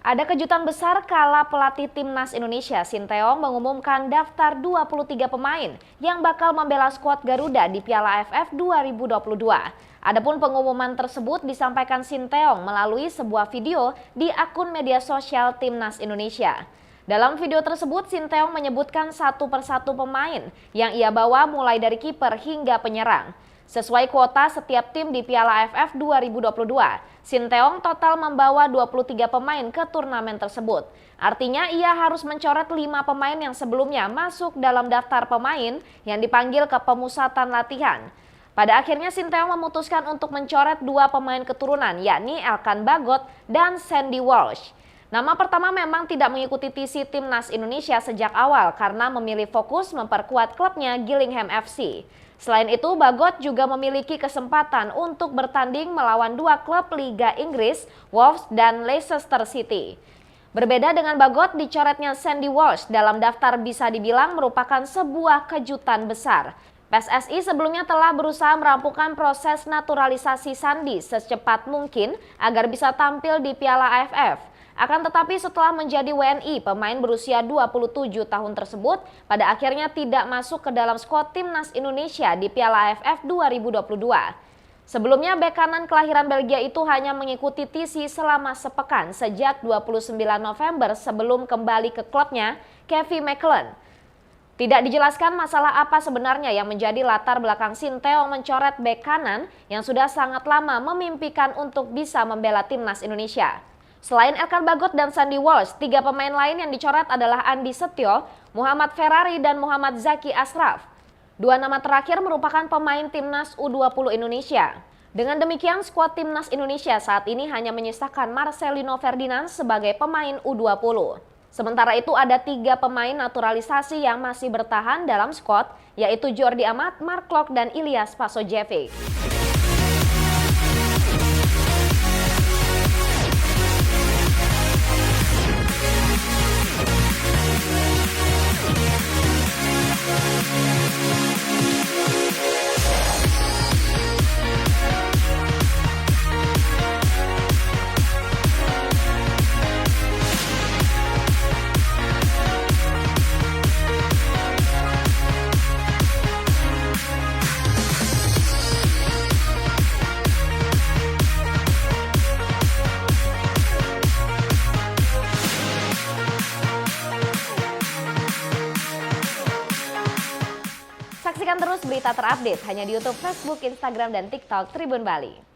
Ada kejutan besar kala pelatih timnas Indonesia Sinteyong mengumumkan daftar 23 pemain yang bakal membela skuad Garuda di Piala AFF 2022. Adapun pengumuman tersebut disampaikan Sinteyong melalui sebuah video di akun media sosial timnas Indonesia. Dalam video tersebut, Sinteyong menyebutkan satu persatu pemain yang ia bawa mulai dari kiper hingga penyerang. Sesuai kuota setiap tim di Piala AFF 2022, Sinteyong total membawa 23 pemain ke turnamen tersebut. Artinya ia harus mencoret 5 pemain yang sebelumnya masuk dalam daftar pemain yang dipanggil ke pemusatan latihan. Pada akhirnya Sinteyong memutuskan untuk mencoret 2 pemain keturunan, yakni Elkan Bagot dan Sandy Walsh. Nama pertama memang tidak mengikuti TC Timnas Indonesia sejak awal karena memilih fokus memperkuat klubnya Gillingham FC. Selain itu, Bagot juga memiliki kesempatan untuk bertanding melawan 2 klub Liga Inggris, Wolves dan Leicester City. Berbeda dengan Bagot, dicoretnya Sandy Walsh dalam daftar bisa dibilang merupakan sebuah kejutan besar. PSSI sebelumnya telah berusaha merampungkan proses naturalisasi Sandy secepat mungkin agar bisa tampil di Piala AFF. Akan tetapi setelah menjadi WNI, pemain berusia 27 tahun tersebut pada akhirnya tidak masuk ke dalam skuad timnas Indonesia di Piala AFF 2022. Sebelumnya bek kanan kelahiran Belgia itu hanya mengikuti TC selama sepekan sejak 29 November sebelum kembali ke klubnya, Kevin McClellan. Tidak dijelaskan masalah apa sebenarnya yang menjadi latar belakang Sinteyong mencoret bek kanan yang sudah sangat lama memimpikan untuk bisa membela timnas Indonesia. Selain Elkan Bagot dan Sandy Walsh, 3 pemain lain yang dicoret adalah Andi Setio, Muhammad Ferrari, dan Muhammad Zaki Ashraf. 2 nama terakhir merupakan pemain timnas U20 Indonesia. Dengan demikian, skuad timnas Indonesia saat ini hanya menyisakan Marcelino Ferdinand sebagai pemain U20. Sementara itu ada 3 pemain naturalisasi yang masih bertahan dalam skuad, yaitu Jordi Amat, Mark Klok, dan Ilyas Pasojevic. Saksikan terus berita terupdate hanya di YouTube, Facebook, Instagram, dan TikTok Tribun Bali.